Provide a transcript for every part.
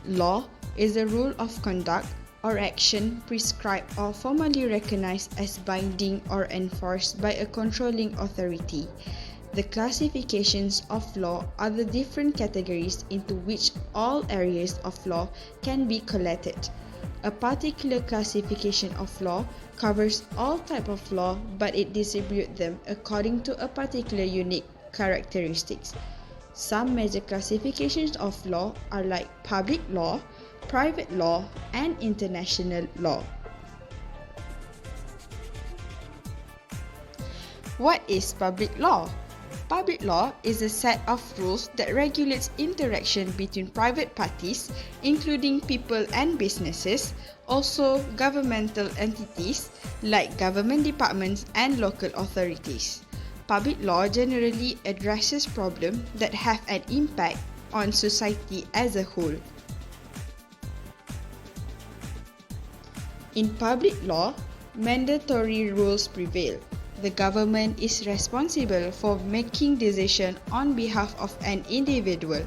Law is a rule of conduct or action prescribed or formally recognized as binding or enforced by a controlling authority. The classifications of law are the different categories into which all areas of law can be collected. A particular classification of law covers all types of law, but it distributes them according to a particular unique characteristics. Some major classifications of law are like public law, private law, and international law. What is public law? Public law is a set of rules that regulates interaction between private parties, including people and businesses, also governmental entities like government departments and local authorities. Public law generally addresses problems that have an impact on society as a whole. In public law, mandatory rules prevail. The government is responsible for making decisions on behalf of an individual.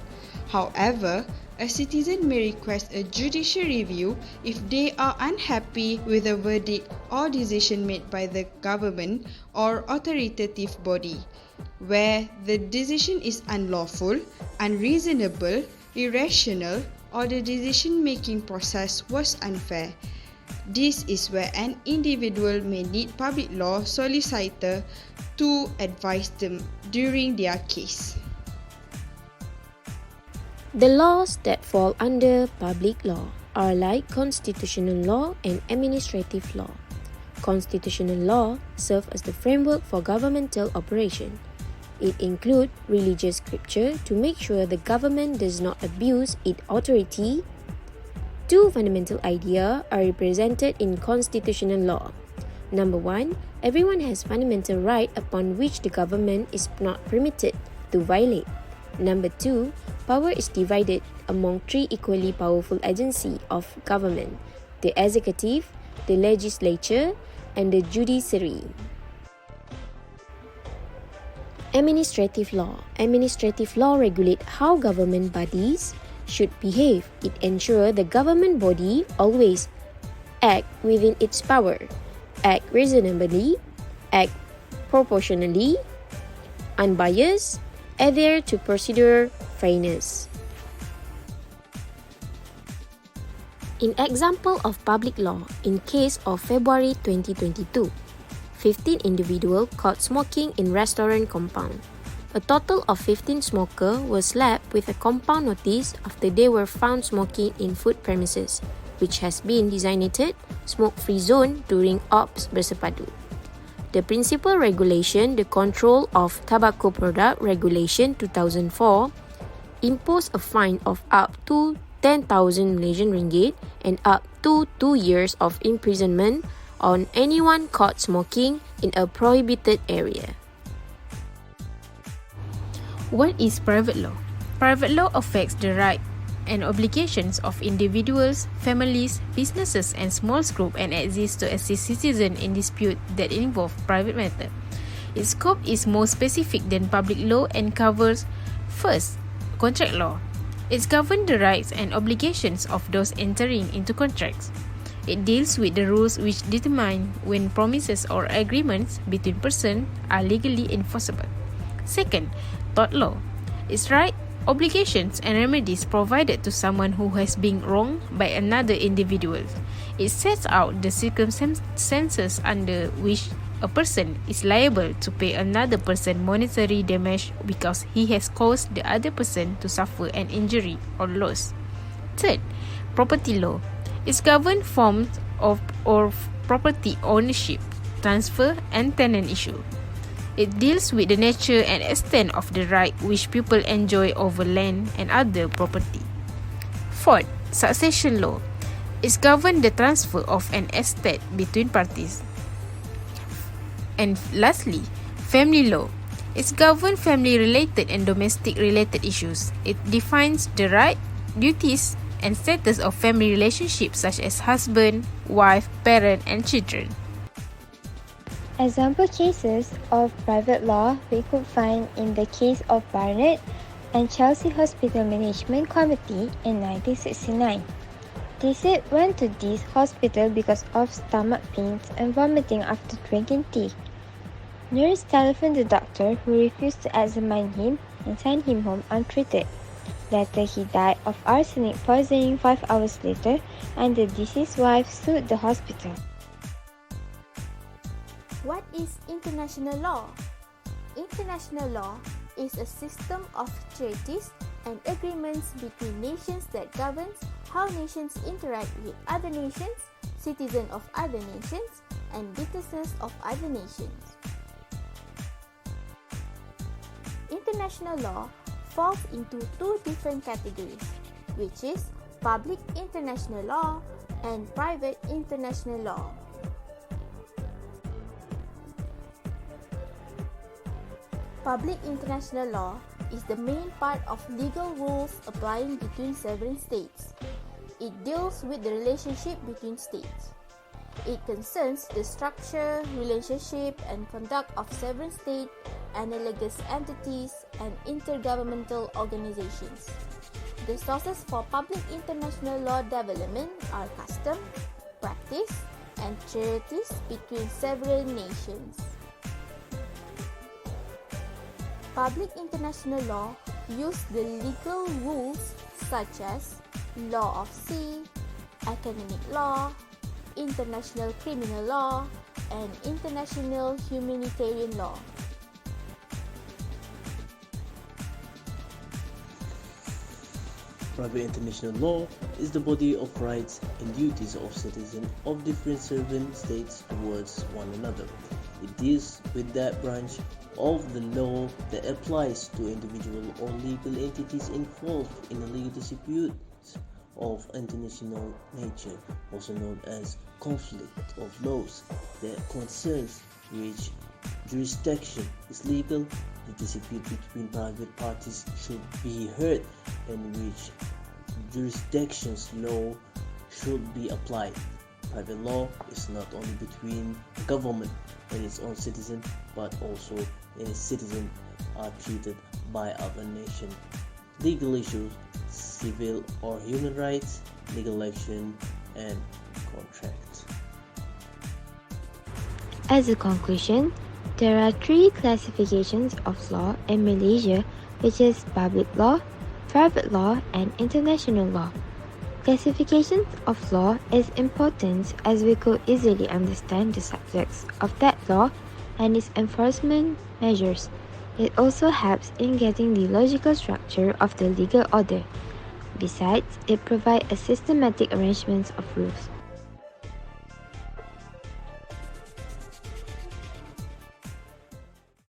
However, a citizen may request a judicial review if they are unhappy with a verdict or decision made by the government or authoritative body, where the decision is unlawful, unreasonable, irrational, or the decision-making process was unfair. This is where an individual may need public law solicitor to advise them during their case. The laws that fall under public law are like constitutional law and administrative law. Constitutional law serves as the framework for governmental operation. It includes religious scripture to make sure the government does not abuse its authority. Two fundamental ideas are represented in constitutional law. Number one, everyone has fundamental right upon which the government is not permitted to violate. Number two, power is divided among three equally powerful agencies of government: the executive, the legislature, and the judiciary. Administrative law. Administrative law regulates how government bodies should behave. It ensures the government body always act within its power, act reasonably, act proportionally, unbiased, adhere to procedure fairness. In example of public law, in case of February 2022, 15 individuals caught smoking in restaurant compound. A total of 15 smokers were slapped with a compound notice after they were found smoking in food premises, which has been designated smoke-free zone during Ops Bersepadu. The principal regulation, the Control of Tobacco Product Regulation 2004, imposed a fine of up to 10,000 Malaysian ringgit and up to 2 years of imprisonment on anyone caught smoking in a prohibited area. What is private law? Private law affects the rights and obligations of individuals, families, businesses, and small groups and exists to assist citizens in disputes that involve private matter. Its scope is more specific than public law and covers: first, contract law. It governs the rights and obligations of those entering into contracts. It deals with the rules which determine when promises or agreements between persons are legally enforceable. Second, tort law. Its rights, obligations, and remedies provided to someone who has been wronged by another individual. It sets out the circumstances under which a person is liable to pay another person monetary damage because he has caused the other person to suffer an injury or loss. Third, property law. It governs forms of property ownership, transfer, and tenant issue. It deals with the nature and extent of the right which people enjoy over land and other property. Fourth, succession law. It governs the transfer of an estate between parties. And lastly, family law. It governs family-related and domestic-related issues. It defines the right, duties, and status of family relationships such as husband, wife, parent, and children. Example cases of private law we could find in the case of Barnett, and Chelsea Hospital Management Committee in 1969. They said went to this hospital because of stomach pains and vomiting after drinking tea. Nurse telephoned the doctor, who refused to examine him and sent him home untreated. Later, he died of arsenic poisoning 5 hours later, and the deceased wife sued the hospital. What is international law? International law is a system of treaties and agreements between nations that governs how nations interact with other nations, citizens of other nations, and businesses of other nations. International law falls into two different categories, which is public international law and private international law. Public international law is the main part of legal rules applying between sovereign states. It deals with the relationship between states. It concerns the structure, relationship, and conduct of sovereign state, analogous entities, and intergovernmental organizations. The sources for public international law development are custom, practice, and treaties between several nations. Public international law use the legal rules such as law of sea, academic law, international criminal law, and international humanitarian law. Private international law is the body of rights and duties of citizens of different sovereign states towards one another. It deals with that branch of the law that applies to individual or legal entities involved in a legal dispute of international nature, also known as conflict of laws, that concerns which jurisdiction is legal. The dispute between private parties should be heard, and which jurisdiction's law should be applied. Private law is not only between government and its own citizen, but also its citizens are treated by other nations. Legal issues, civil or human rights, legal action, and contracts. As a conclusion, there are three classifications of law in Malaysia, which is public law, private law, and international law. Classifications of law is important as we could easily understand the subjects of that law and its enforcement measures. It also helps in getting the logical structure of the legal order. Besides, it provides a systematic arrangement of rules.